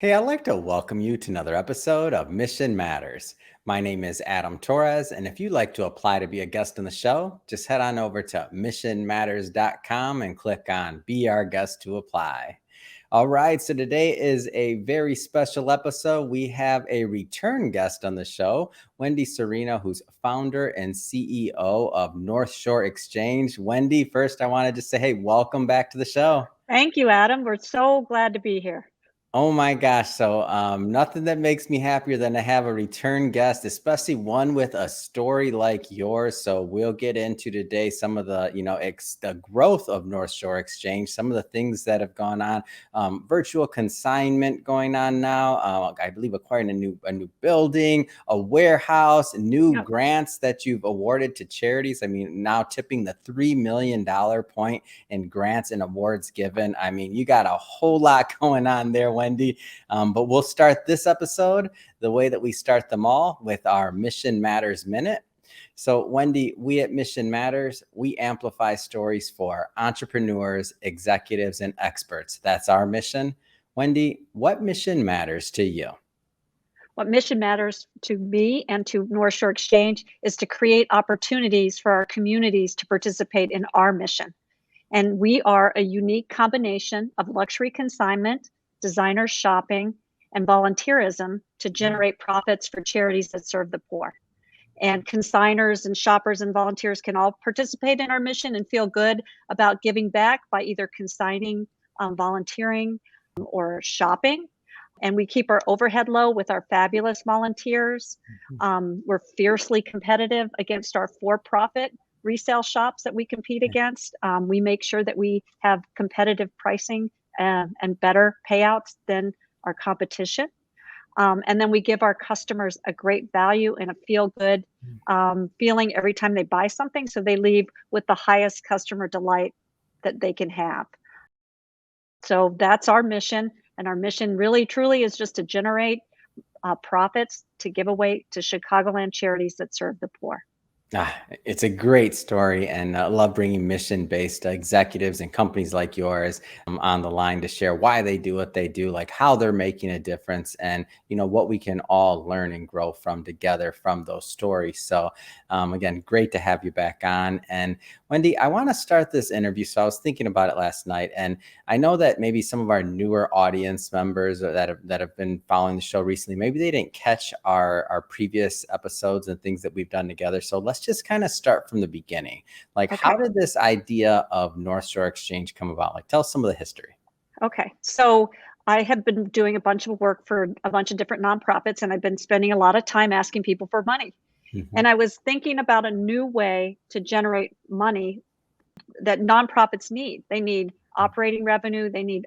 Hey, I'd like to welcome you to another episode of Mission Matters. My name is Adam Torres, and if you'd like to apply to be a guest on the show, just head on over to missionmatters.com and click on Be Our Guest to apply. All right, so today is a very special episode. We have a return guest on the show, Wendy Serrino, who's founder and CEO of North Shore Exchange. Wendy, first, I wanted to say, hey, welcome back to the show. Thank you, Adam. We're so glad to be here. Oh my gosh. So nothing that makes me happier than to have a return guest, especially one with a story like yours. So we'll get into today some of the, the growth of North Shore Exchange, some of the things that have gone on, virtual consignment going on now. I believe acquiring a new building, a warehouse, new grants that you've awarded to charities. I mean, now tipping the $3 million point in grants and awards given. I mean, you got a whole lot going on there, Wendy. But we'll start this episode the way that we start them all, with our Mission Matters Minute. So, Wendy, we at Mission Matters, we amplify stories for entrepreneurs, executives, and experts. That's our mission. Wendy, what mission matters to you? What mission matters to me and to North Shore Exchange is to create opportunities for our communities to participate in our mission. And we are a unique combination of luxury consignment, designer shopping, and volunteerism to generate profits for charities that serve the poor. And consigners and shoppers and volunteers can all participate in our mission and feel good about giving back by either consigning, volunteering, or shopping. And we keep our overhead low with our fabulous volunteers. We're fiercely competitive against our for-profit resale shops that we compete against. We make sure that we have competitive pricing and better payouts than our competition. And then we give our customers a great value and a feel-good feeling every time they buy something, so they leave with the highest customer delight that they can have. So that's our mission, and our mission really, truly is just to generate profits to give away to Chicagoland charities that serve the poor. It's a great story, and I love bringing mission-based executives and companies like yours on the line to share why they do what they do, like how they're making a difference, and what we can all learn and grow from together from those stories. So again, great to have you back on. And Wendy, I want to start this interview. So I was thinking about it last night, and I know that maybe some of our newer audience members that have been following the show recently, maybe they didn't catch our previous episodes and things that we've done together. So let's just kind of start from the beginning. Like, okay, how did this idea of North Shore Exchange come about? Like, tell us some of the history. Okay. So I have been doing a bunch of work for a bunch of different nonprofits, and I've been spending a lot of time asking people for money. And I was thinking about a new way to generate money that nonprofits need. They need operating revenue. They need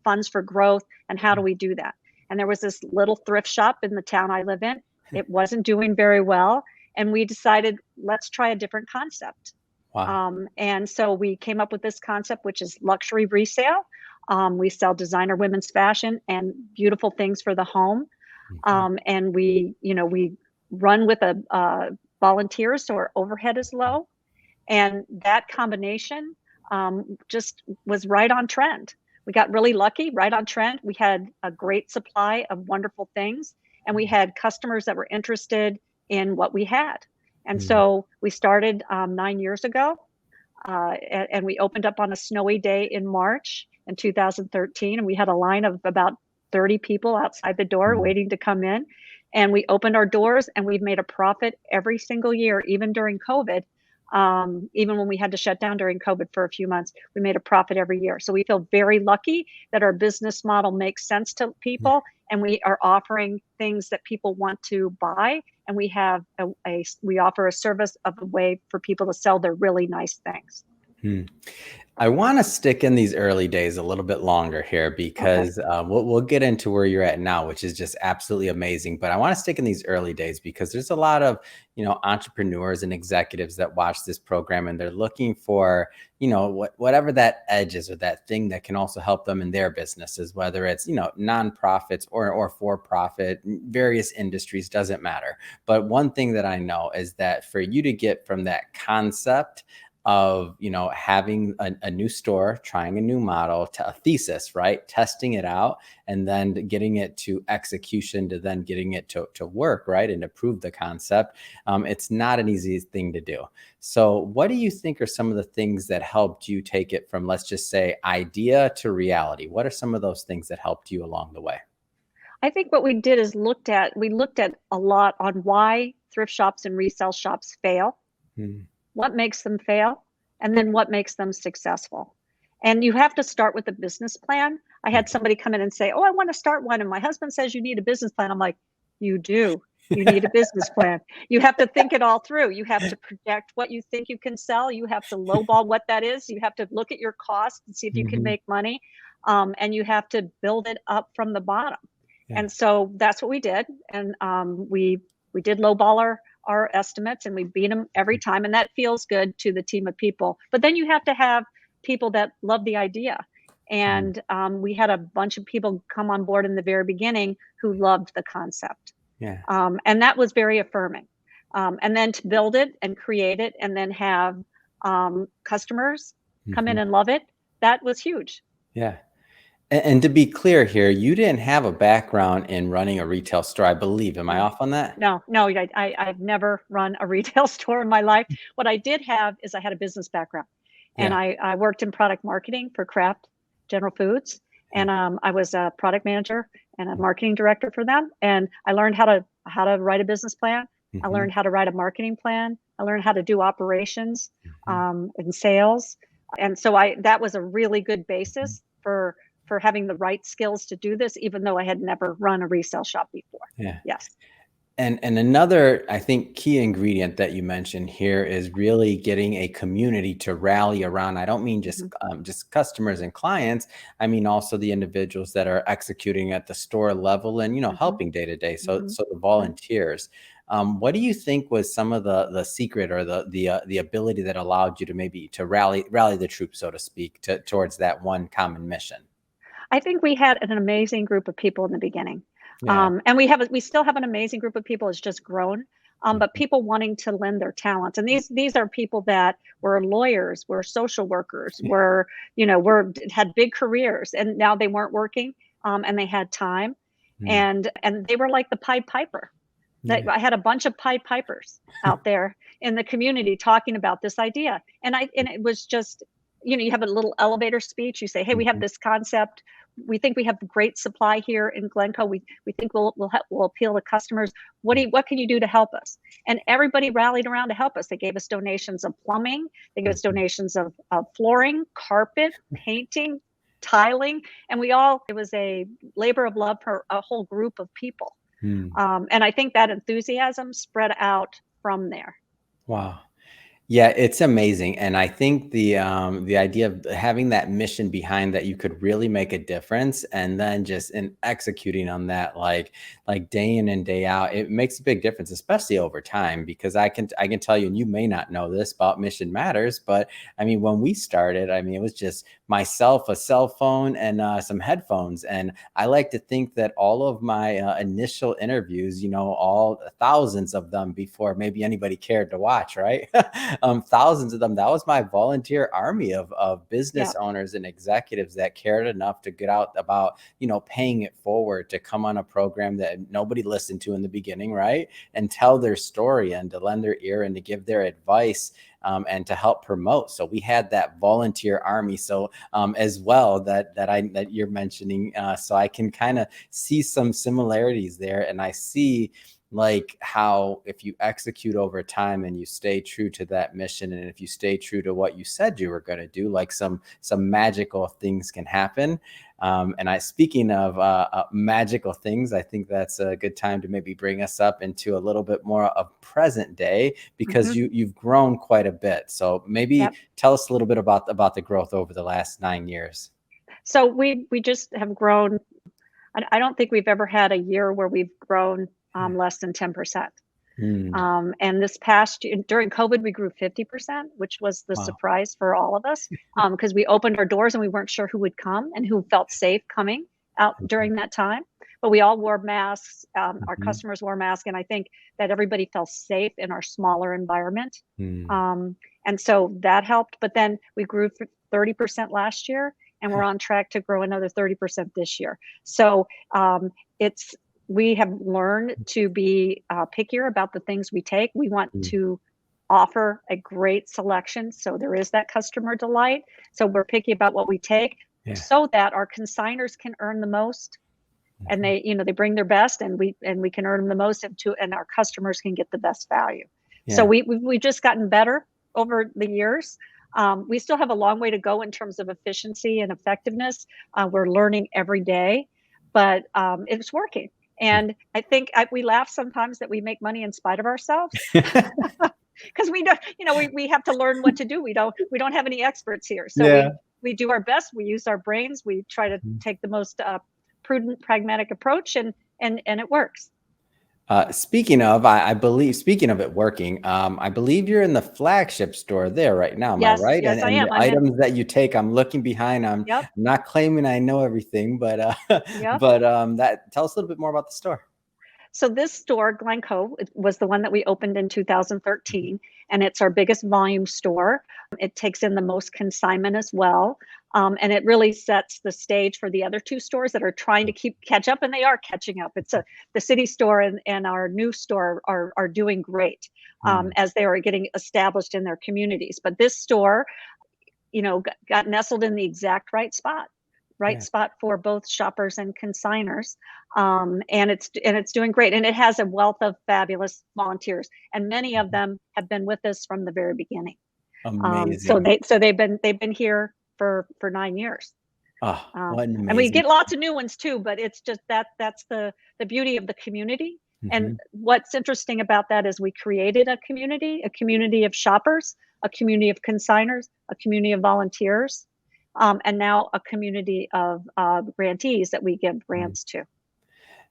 funds for growth. And how do we do that? And there was this little thrift shop in the town I live in. It wasn't doing very well. And we decided, let's try a different concept. Wow. And so we came up with this concept, which is luxury resale. We sell designer women's fashion and beautiful things for the home. And we run with volunteers, so our overhead is low. And that combination just was right on trend. We got really lucky, right on trend. We had a great supply of wonderful things, and we had customers that were interested in what we had. And so we started 9 years ago, and we opened up on a snowy day in March in 2013. And we had a line of about 30 people outside the door waiting to come in. And we opened our doors, and we've made a profit every single year, even during COVID. Even when we had to shut down during COVID for a few months, we made a profit every year. So we feel very lucky that our business model makes sense to people, and we are offering things that people want to buy. And we have we offer a service of a way for people to sell their really nice things. I want to stick in these early days a little bit longer here, because we'll get into where you're at now, which is just absolutely amazing. But I want to stick in these early days because there's a lot of, entrepreneurs and executives that watch this program, and they're looking for, whatever that edge is, or that thing that can also help them in their businesses, whether it's, nonprofits or for-profit, various industries, doesn't matter. But one thing that I know is that for you to get from that concept of, having a new store, trying a new model, to a thesis, right? Testing it out and then getting it to execution, to then getting it to work, right? And to prove the concept. It's not an easy thing to do. So what do you think are some of the things that helped you take it from, let's just say, idea to reality? What are some of those things that helped you along the way? I think what we did is we looked at a lot on why thrift shops and resale shops fail, Hmm. what makes them fail, and then what makes them successful. And you have to start with a business plan. I had somebody come in and say, "Oh, I want to start one." And my husband says, "You need a business plan." I'm like, "You do. You need a business plan. You have to think it all through. You have to project what you think you can sell. You have to lowball what that is. You have to look at your costs and see if you can Hmm. make money. And you have to build it up from the bottom." Yeah. And so that's what we did. And we did lowball our estimates, and we beat them every time. And that feels good to the team of people. But then you have to have people that love the idea. Mhm. And we had a bunch of people come on board in the very beginning who loved the concept. Yeah. And that was very affirming. And then to build it and create it and then have customers come in Mhm. and love it, that was huge. Yeah. And to be clear here, you didn't have a background in running a retail store, I believe. Am I No, off on that? no, no. I've never run a retail store in my life. What I did have is I had a business background, and Yeah. I worked in product marketing for Kraft General Foods, Yeah. and I was a product manager and a marketing director for them. And I learned how to write a business plan. I Mhm. learned how to write a marketing plan. I learned how to do operations Mhm. and sales. And so I that was a really good Mhm. basis for having the right skills to do this, even though I had never run a resale shop before. Yeah. Yes. And another, I think, key ingredient that you mentioned here is really getting a community to rally around. I don't mean Mhm, just customers and clients. I mean also the individuals that are executing at the store level and mhm, helping day to day. So mhm, the mhm. volunteers. What do you think was some of the secret or the ability that allowed you to maybe to rally the troops, so to speak, towards that one common mission? I think we had an amazing group of people in the beginning. Yeah. And we still have an amazing group of people. It's just grown. But Mhm. people wanting to lend their talents. And these are people that were lawyers, were social workers, were had big careers, and now they weren't working, and they had time. Mm. And they were like the Pied Piper. That Yeah. I had a bunch of Pied Pipers out there in the community talking about this idea. And it was just, you have a little elevator speech. You say, "Hey, we have Mhm. this concept. We think we have great supply here in Glencoe. We think we'll appeal to customers. Yeah. What can you do to help us?" And everybody rallied around to help us. They gave us donations of plumbing. They gave us Mhm. donations of flooring, carpet, painting, tiling, and it was a labor of love for a whole group of people. Mm. And I think that enthusiasm spread out from there. Wow. Yeah, it's amazing, and I think the idea of having that mission behind that you could really make a difference, and then just in executing on that, like day in and day out, it makes a big difference, especially over time. Because I can tell you, and you may not know this about Mission Matters, but I mean, when we started, I mean, it was just myself, a cell phone, and some headphones, and I like to think that all of my initial interviews, all thousands of them before maybe anybody cared to watch, right? Thousands of them. That was my volunteer army of Yeah. business owners and executives that cared enough to get out about, paying it forward, to come on a program that nobody listened to in the beginning, right? And tell their story and to lend their ear and to give their advice. And to help promote. So we had that volunteer army. So as well that you're mentioning. So I can kind of see some similarities there, and I see like how if you execute over time and you stay true to that mission, and if you stay true to what you said you were going to do, like some magical things can happen. And I speaking of magical things, I think that's a good time to maybe bring us up into a little bit more of present day, because Mhm. you've grown quite a bit. So maybe Yep. tell us a little bit about the growth over the last 9 years. So we just have grown. I don't think we've ever had a year where we've grown Yeah. less than 10%. Mm. And this past year, during COVID, we grew 50%, which was the Wow. surprise for all of us, because we opened our doors and we weren't sure who would come and who felt safe coming out Mhm. during that time. But we all wore masks. Our Mhm. customers wore masks, and I think that everybody felt safe in our smaller environment. Mm. Um, And so that helped. But then we grew 30% last year, and we're on track to grow another 30% this year. So we have learned to be pickier about the things we take. We want to offer a great selection, so there is that customer delight. So we're picky about what we take, so that our consigners can earn the most, and they bring their best, and we can earn them the most, and our customers can get the best value. So we've just gotten better over the years. We still have a long way to go in terms of efficiency and effectiveness. We're learning every day, but it's working. And I think we laugh sometimes that we make money in spite of ourselves, because we don't, we have to learn what to do. We don't have any experts here, so we do our best. We use our brains. We try to take the most prudent, pragmatic approach, and it works. Speaking of it working, I believe you're in the flagship store there right now. Am I right? Yes, I am. The items that you take, I'm looking behind. I'm not claiming I know everything, but tell us a little bit more about the store. So this store, Glencoe, was the one that we opened in 2013, and it's our biggest volume store. It takes in the most consignment as well. And it really sets the stage for the other two stores that are trying to catch up, and they are catching up. It's the city store and our new store are doing great as they are getting established in their communities. But this store, got nestled in the exact right spot for both shoppers and consigners. And it's doing great. And it has a wealth of fabulous volunteers, and many of them have been with us from the very beginning. Amazing. So they've been here for 9 years. Oh, what an amazing. And we get lots of new ones too, but it's just that's the beauty of the community. And what's interesting about that is we created a community of shoppers, a community of consigners, a community of volunteers, and now a community of grantees that we give grants to.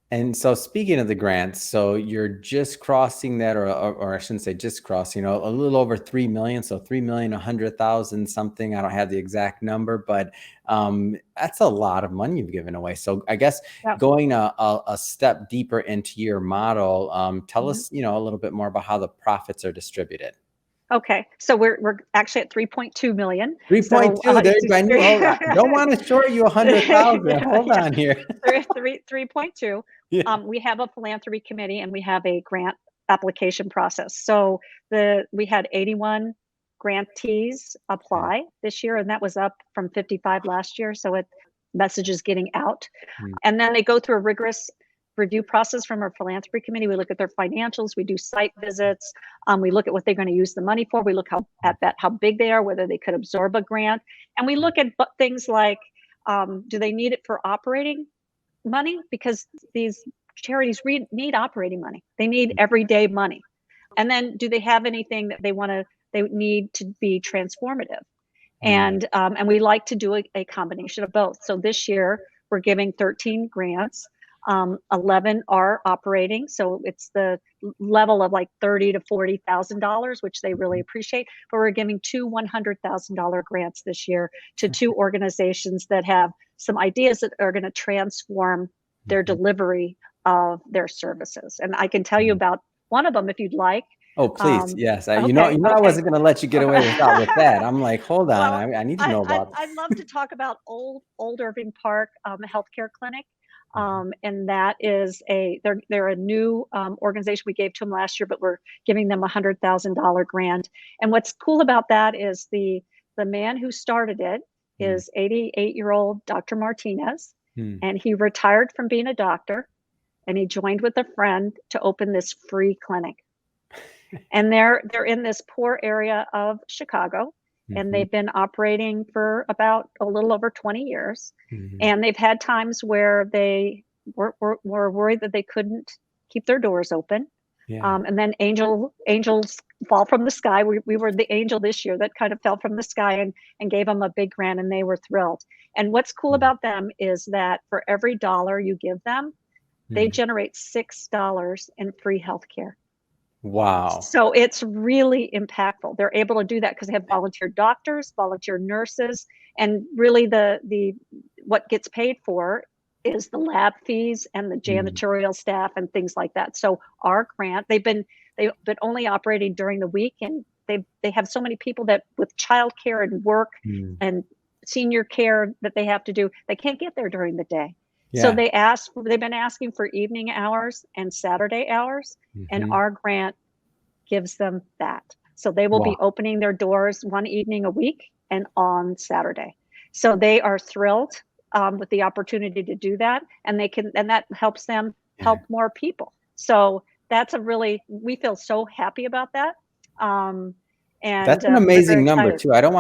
And so speaking of the grants, so you're just crossing that, or I shouldn't say just crossing, a little over 3 million. So 3,100,000 something. I don't have the exact number, but that's a lot of money you've given away. So I guess going a step deeper into your model, tell us, a little bit more about how the profits are distributed. Okay, so we're actually at 3.2 million. 3.2. I don't want to short you 100,000. Hold on here. 3.2. We have a philanthropy committee, and we have a grant application process. So we had 81 grantees apply this year, and that was up from 55 last year. So message is getting out, and then they go through a rigorous review process from our philanthropy committee. We look at their financials, we do site visits, we look at what they're going to use the money for, we look how big they are, whether they could absorb a grant, and we look at things like, do they need it for operating money? Because these charities need operating money. They need everyday money. And then do they have anything that they need to be transformative? And we like to do a combination of both. So this year we're giving 13 grants. 11 are operating, so it's the level of like $30,000 to $40,000, which they really appreciate. But we're giving 2 $100,000 grants this year to 2 organizations that have some ideas that are going to transform their delivery of their services. And I can tell you about one of them if you'd like. Oh, please. Yes. I wasn't going to let you get away with that. I'm like, hold on. Well, I need to know about I'd love to talk about Old Irving Park Healthcare Clinic. And that is they're a new organization. We gave to them last year, but we're giving them $100,000 grant. And what's cool about that is the man who started it is 88-year-old Dr. Martinez, and he retired from being a doctor, and he joined with a friend to open this free clinic. And they're in this poor area of Chicago. And they've been operating for about a little over 20 years. And they've had times where they were worried that they couldn't keep their doors open. And then angels fall from the sky. We were the angel this year that kind of fell from the sky and gave them a big grant, and they were thrilled. And what's cool about them is that for every dollar you give them, they generate $6 in free healthcare. Wow. So it's really impactful. They're able to do that because they have volunteer doctors, volunteer nurses, and really the what gets paid for is the lab fees and the janitorial staff and things like that. So our grant, they've been only operating during the week, and they have so many people that with childcare and work and senior care that they have to do, they can't get there during the day. So Yeah. they've been asking for evening hours and Saturday hours, and our grant gives them that. So they will Wow. be opening their doors one evening a week and on Saturday. So they are thrilled with the opportunity to do that, and that helps them help more people. So we feel so happy about that. And That's an we're very amazing number excited. too. I don't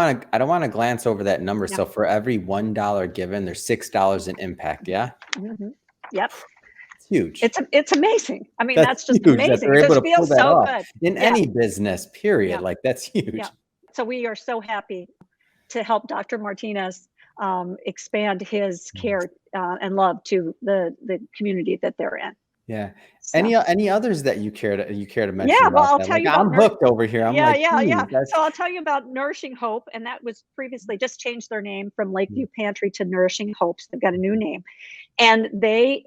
want to glance over that number. Yeah. So for every $1 given, there's $6 in impact. Yeah. Yep. It's huge. It's amazing. I mean, That's that's just huge that amazing. they're It able just to pull feels that so off good. in Yeah. any business, period. Yeah. Like that's huge. Yeah. So we are so happy to help Dr. Martinez expand his care and love to the community that they're in. Yeah. So. Any others that you care to mention Yeah, well, about I'll that? tell Like you about I'm hooked over here. I'm like, yeah. that's So I'll tell you about Nourishing Hope, and that was previously just changed their name from Lakeview Pantry to Nourishing Hopes. They've got a new name, and they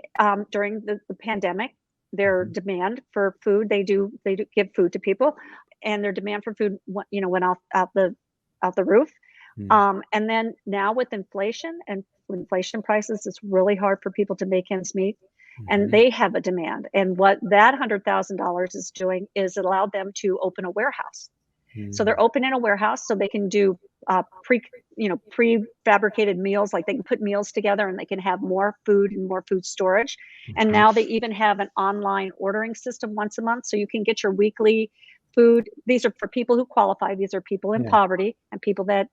during the pandemic, their demand for food, they do give food to people, and their demand for food went out the roof. And then now with inflation and inflation prices, it's really hard for people to make ends meet. And they have a demand. And what that $100,000 is doing is allowed them to open a warehouse. So they're opening a warehouse so they can do prefabricated meals, like they can put meals together and they can have more food and more food storage. And now they even have an online ordering system once a month. So you can get your weekly food. These are for people who qualify. These are people in poverty and people that,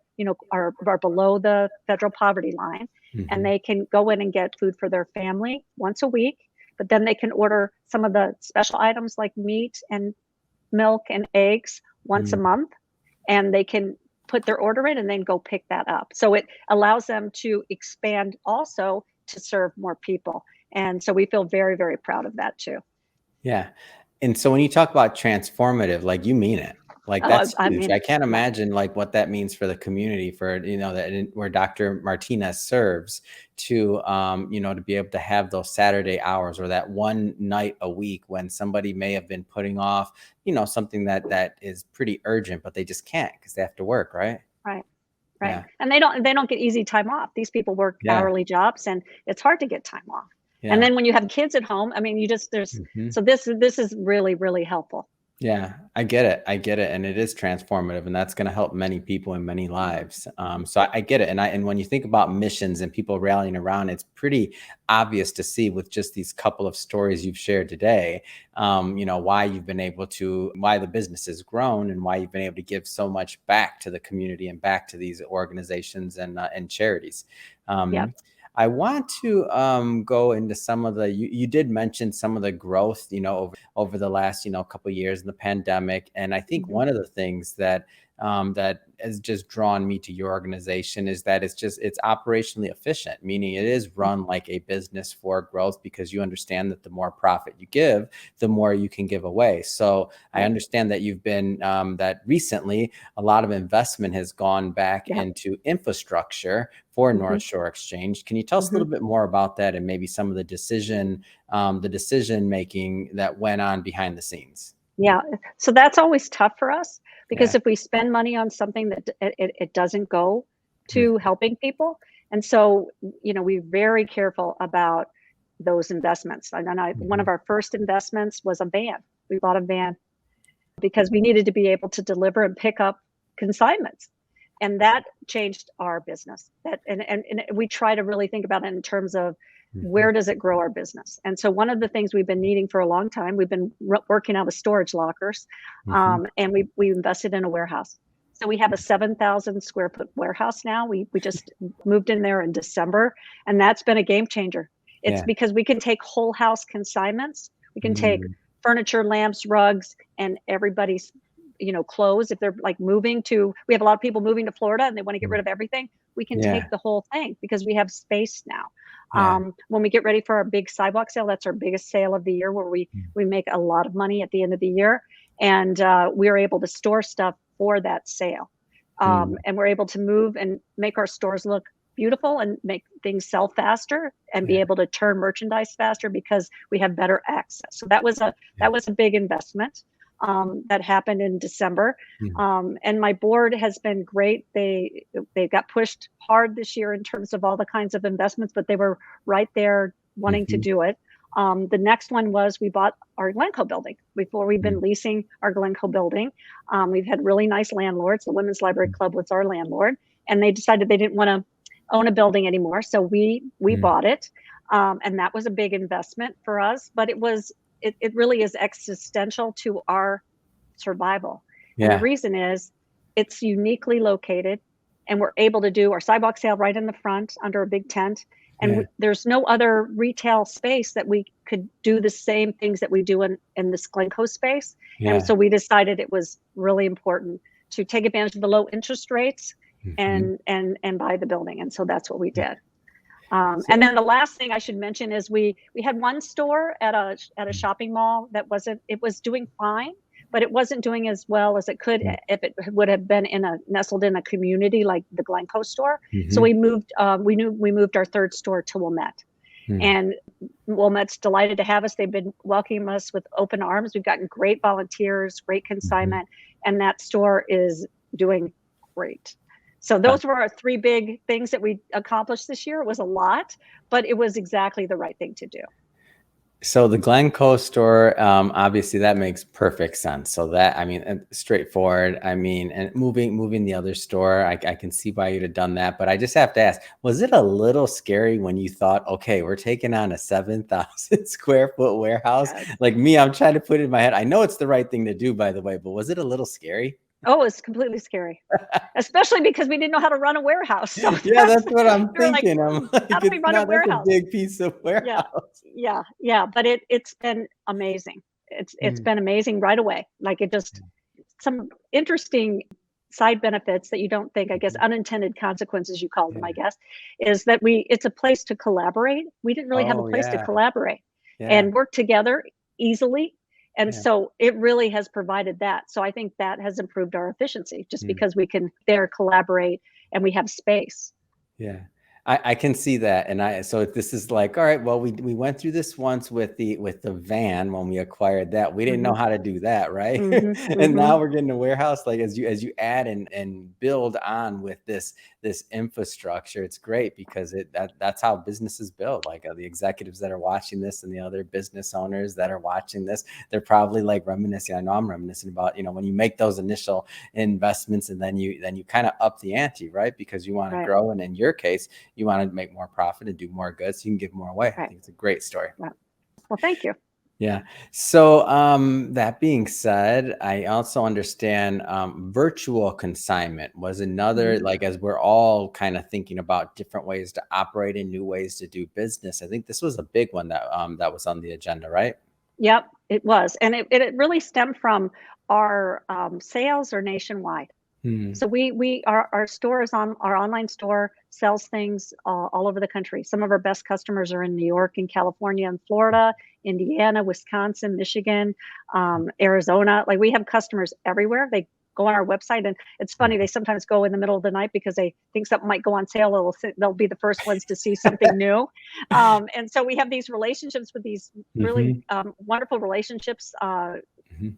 are below the federal poverty line. And they can go in and get food for their family once a week, but then they can order some of the special items like meat and milk and eggs once a month, and they can put their order in and then go pick that up. So it allows them to expand also to serve more people. And so we feel very, very proud of that too. Yeah. And so when you talk about transformative, like you mean it. Like that's huge. I can't imagine like what that means for the community, for where Dr. Martinez serves, to to be able to have those Saturday hours or that one night a week when somebody may have been putting off, something that is pretty urgent, but they just can't because they have to work, right? Right. Yeah. And they don't get easy time off. These people work hourly jobs, and it's hard to get time off. Yeah. And then when you have kids at home, I mean, so this is really, really helpful. Yeah, I get it. And it is transformative, and that's going to help many people in many lives. So I get it. And the when you think about missions and people rallying around, it's pretty obvious to see with just these couple of stories you've shared today, why the business has grown and why you've been able to give so much back to the community and back to these organizations and charities. I want to go into some of you did mention some of the growth, over the last, couple of years in the pandemic. And I think one of the things that has just drawn me to your organization is that it's operationally efficient, meaning it is run like a business for growth, because you understand that the more profit you give, the more you can give away. So I understand that you've been that recently a lot of investment has gone back into infrastructure for North Shore Exchange. Can you tell us a little bit more about that and maybe some of the decision making that went on behind the scenes? Yeah. So that's always tough for us, because if we spend money on something that it doesn't go to helping people. And so, we're very careful about those investments. And one of our first investments was a van. We bought a van because we needed to be able to deliver and pick up consignments. And that changed our business. And we try to really think about it in terms of where does it grow our business? And so one of the things we've been needing for a long time, we've been working out of storage lockers, and we invested in a warehouse. So we have a 7,000 square foot warehouse now. We just moved in there in December, and that's been a game changer. It's because we can take whole house consignments. We can take furniture, lamps, rugs, and everybody's clothes. If they're like we have a lot of people moving to Florida and they want to get rid of everything. We can take the whole thing because we have space now. When we get ready for our big sidewalk sale, that's our biggest sale of the year, where we make a lot of money at the end of the year. And we're able to store stuff for that sale. And we're able to move and make our stores look beautiful and make things sell faster and be able to turn merchandise faster because we have better access. So that was a big investment. that happened in December. Mhm. And my board has been great. They got pushed hard this year in terms of all the kinds of investments, but they were right there wanting to Mhm. do it. The next one was we bought our Glencoe building. Before we've been Mhm. leasing our Glencoe building. We've had really nice landlords. The Women's Library Club was our landlord, and they decided they didn't want to own a building anymore. So we Mhm. bought it. And that was a big investment for us, but it really is existential to our survival. And the Yeah. reason is it's uniquely located, and we're able to do our sidewalk sale right in the front under a big tent. And Yeah. there's no other retail space that we could do the same things that we do in this Glencoe space. And Yeah. so we decided it was really important to take advantage of the low interest rates Mhm. and buy the building. And so that's what we Yeah. did. So And then the last thing I should mention is we had one store at a Mhm. shopping mall that it was doing fine, but it wasn't doing as well as it could Mhm. if it would have been nestled in a community like the Glencoe store. So Mhm. we moved our third store to Wilmette, Mhm. and Wilmette's delighted to have us. They've been welcoming us with open arms. We've gotten great volunteers, great Mhm. consignment, and that store is doing great. So those were our three big things that we accomplished this year. It was a lot, but it was exactly the right thing to do. So the Glencoe store, obviously that makes perfect sense. So that, I mean, straightforward. I mean, and moving the other store, I can see why you'd have done that. But I just have to ask, was it a little scary when you thought, okay, we're taking on a 7,000 square foot warehouse? Yes. Like me, I'm trying to put it in my head. I know it's the right thing to do, by the way, but was it a little scary? Oh, it's completely scary, especially because we didn't know how to run a warehouse. So Yeah, that's what I'm we were like, thinking. I'm how like, do we run a that's a warehouse? big piece of Yeah, warehouse. yeah. But it's been amazing. It's Mm, been amazing right away. Like it just some interesting side benefits that you don't think, I guess, mhm. unintended consequences you call them, I Yeah. guess, is that it's a place to collaborate. We didn't really have a Oh, place to yeah. collaborate Yeah. and work together easily. And Yeah. so it really has provided that. So I think that has improved our efficiency just Mm. because we can there collaborate and we have space. Yeah. I can see that, and so this is like, all right, well, we went through this once with the van when we acquired that. We didn't know Hmm. how to do that, right? And now Hmm. we're getting a warehouse, like, as you add and build on with this infrastructure, it's great because that's how businesses build. Like, the executives that are watching this and the other business owners that are watching this, they're probably, like, reminiscing. I know I'm reminiscing about, when you make those initial investments and then you kind of up the ante, right? Because you want to Right, grow, and in your case, you want to make more profit and do more goods, so you can give more away. I right, think it's a great story. right. Well, thank you. Yeah. So, that being said, I also understand, virtual consignment was another, Mhm. like, as we're all kind of thinking about different ways to operate and new ways to do business. I think this was a big one that was on the agenda, right? Yep, it was, and it really stemmed from our, sales are nationwide. Hmm. So our store is on our online store sells things, all over the country. Some of our best customers are in New York and California and Florida, Indiana, Wisconsin, Michigan, Arizona. Like, we have customers everywhere. They go on our website, and it's funny, they sometimes go in the middle of the night because they think something might go on sale. They'll be the first ones to see something new. And so we have these relationships with these really, Hmm. wonderful relationships, Hmm.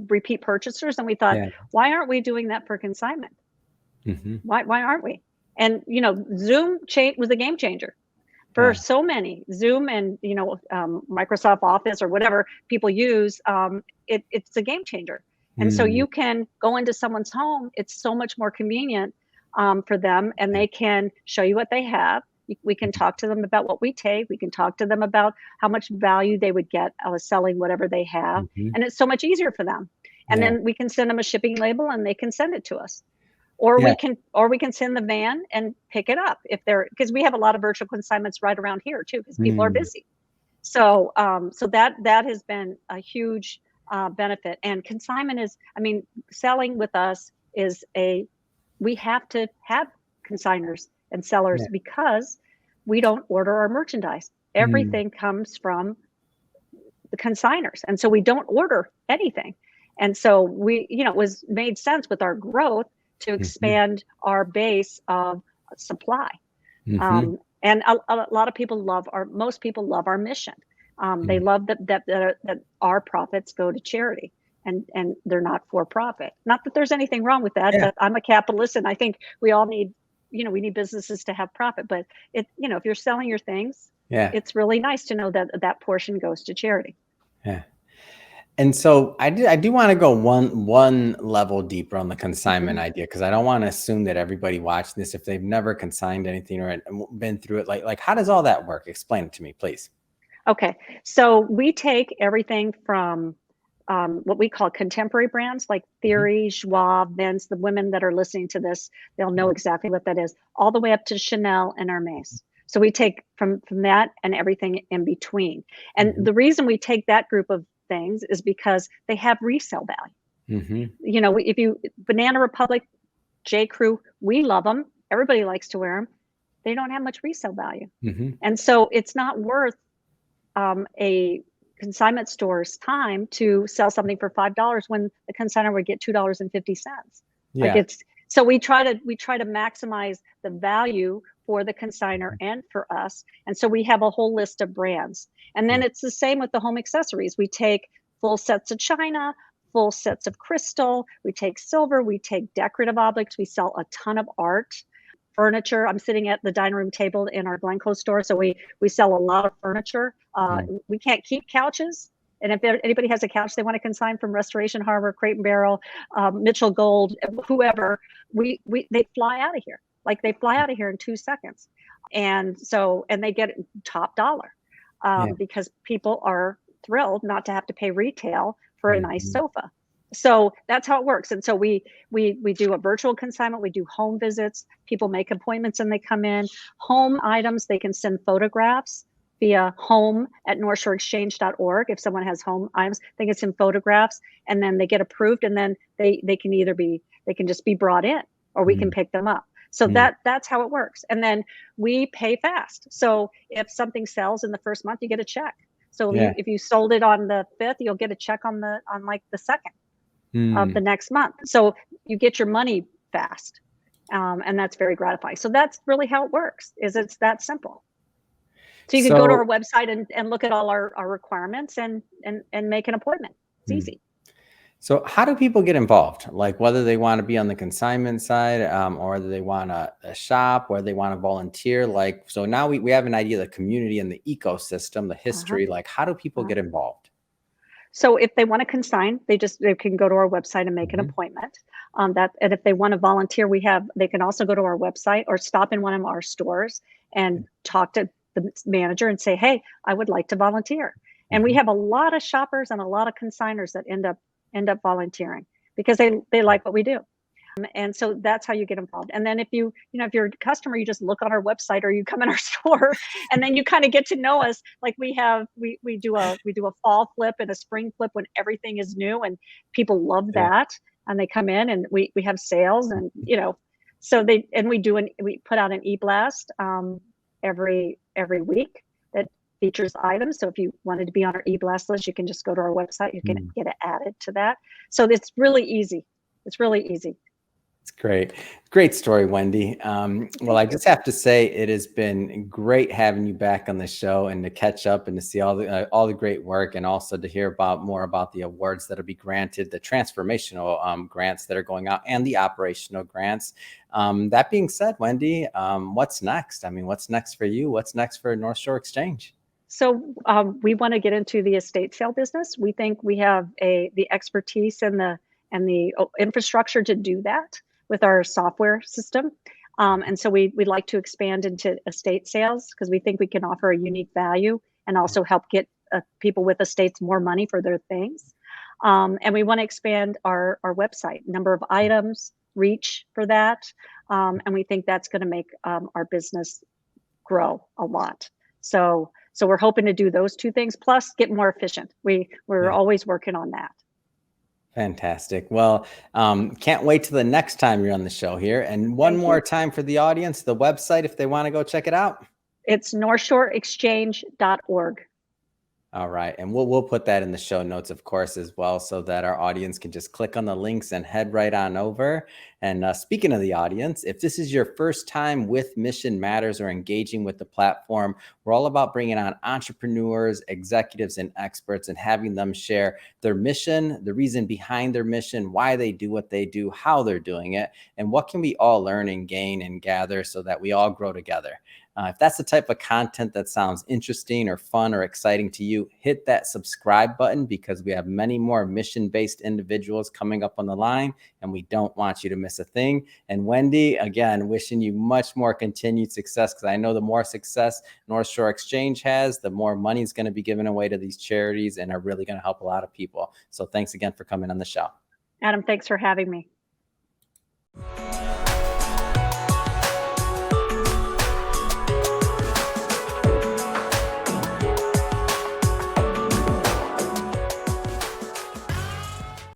repeat purchasers, and we thought, Yeah. why aren't we doing that for consignment? Hmm. Why aren't we? And Zoom was a game changer for Yeah. so many. Zoom and Microsoft Office or whatever people use. It's a game changer, and so Mm. you can go into someone's home. It's so much more convenient for them, and Yeah. they can show you what they have. We can talk to them about what we take. We can talk to them about how much value they would get out of selling whatever they have, Hmm. and it's so much easier for them. And Yeah. then we can send them a shipping label, and they can send it to us, or Yeah. we can send the van and pick it up if they're because we have a lot of virtual consignments right around here too because people are Mm. busy. So that has been a huge benefit. And consignment is, I mean, selling with us is we have to have consigners and Yeah. sellers because we don't order our merchandise. Mm. Everything comes from the consigners, and so we don't order anything. And so it was made sense with our growth to Mhm. expand our base of supply. Mhm. And a lot of people most people love our mission. They Mm. love that our profits go to charity. and they're not for profit. Not that there's anything wrong with that, Yeah. but I'm a capitalist and I think we all need, we need businesses to have profit, but if you're selling your things, Yeah. it's really nice to know that that portion goes to charity. Yeah. And so I do want to go one level deeper on the consignment Mhm. idea, because I don't want to assume that everybody watching this, if they've never consigned anything or been through it, like how does all that work? Explain it to me, please. Okay, so we take everything from what we call contemporary brands like Mhm. Theory, Schwab, Vince. The women that are listening to this, they'll know exactly what that is, all the way up to Chanel and Hermes. So we take from that and everything in between. And Mhm. the reason we take that group of things is because they have resale value. Mhm. If you Banana Republic, J. Crew, we love them. Everybody likes to wear them. They don't have much resale value, Mhm. and so it's not worth a consignment store's time to sell something for $5 when the consignor would get $2.50. Like Yeah. so we try to maximize the value for the consignor and for us. And so we have a whole list of brands. And then Yeah. it's the same with the home accessories. We take full sets of china, full sets of crystal, we take silver, we take decorative objects, we sell a ton of art, furniture. I'm sitting at the dining room table in our Glencoe store, so we sell a lot of furniture. Yeah. We can't keep couches, and if anybody has a couch they want to consign from Restoration Harbor, Crate and Barrel, Mitchell Gold, whoever, they fly out of here. Like they fly out of here in 2 seconds, and they get top dollar Yeah. because people are thrilled not to have to pay retail for a nice Mhm. sofa. So that's how it works. And so we do a virtual consignment. We do home visits. People make appointments and they come in. Home items, they can send photographs via home@northshoreexchange.org. If someone has home items, they can send photographs and then they get approved, and then they can they can just be brought in or we can Mm. pick them up. So Yeah. that's how it works. And then we pay fast. So if something sells in the first month, you get a check. So Yeah. if you sold it on the 5th, you'll get a check on like the 2nd of Mm. the next month. So you get your money fast. And that's very gratifying. So that's really how it works, is it's that simple. So you could go to So, our website and look at all our requirements and make an appointment. It's mm. easy. So how do people get involved? Like whether they want to be on the consignment side, or whether they want a shop, whether they want to volunteer. Like, so now we have an idea of the community and the ecosystem, the Uh-huh, history. Like, how do people uh-huh. get involved? So if they want to consign, they can go to our website and make an Mhm. appointment. And if they want to volunteer, they can also go to our website or stop in one of our stores and talk to the manager and say, "Hey, I would like to volunteer." And we Mhm. have a lot of shoppers and a lot of consigners that end up volunteering because they like what we do. And so that's how you get involved. And then if you're a customer, you just look on our website or you come in our store, and then you kind of get to know us. Like we do a fall flip and a spring flip when everything is new, and people love Yeah. that. And they come in and we have sales, and we put out an e-blast every week that features items. So if you wanted to be on our e-blast list, you can just go to our website. You can Mm. get it added to that. So it's really easy. It's really easy. It's great. Great story, Wendy. Well, Thank I you. just have to say it has been great having you back on the show and to catch up and to see all the great work, and also to hear more about the awards that'll be granted, the transformational grants that are going out, and the operational grants. That being said, Wendy, what's next? I mean, what's next for you? What's next for North Shore Exchange? So we want to get into the estate sale business. We think we have the expertise and the infrastructure to do that with our software system. And so we'd like to expand into estate sales because we think we can offer a unique value and also help get people with estates more money for their things. And we want to expand our website, number of items, reach for that. And we think that's going to make our business grow a lot. So we're hoping to do those two things, plus get more efficient. We're Yeah. always working on that. Fantastic. Well, can't wait till the next time you're on the show here. And one Thank more you. time for the audience, the website, if they want to go check it out. It's northshoreexchange.org. All right. And we'll put that in the show notes, of course, as well, so that our audience can just click on the links and head right on over. And speaking of the audience, if this is your first time with Mission Matters or engaging with the platform, we're all about bringing on entrepreneurs, executives, and experts and having them share their mission, the reason behind their mission, why they do what they do, how they're doing it, and what can we all learn and gain and gather so that we all grow together. If that's the type of content that sounds interesting or fun or exciting to you, hit that subscribe button because we have many more mission-based individuals coming up on the line, and we don't want you to miss a thing. And Wendy, again, wishing you much more continued success, because I know the more success North Shore Exchange has, the more money is going to be given away to these charities and are really going to help a lot of people. So thanks again for coming on the show. Adam, thanks for having me.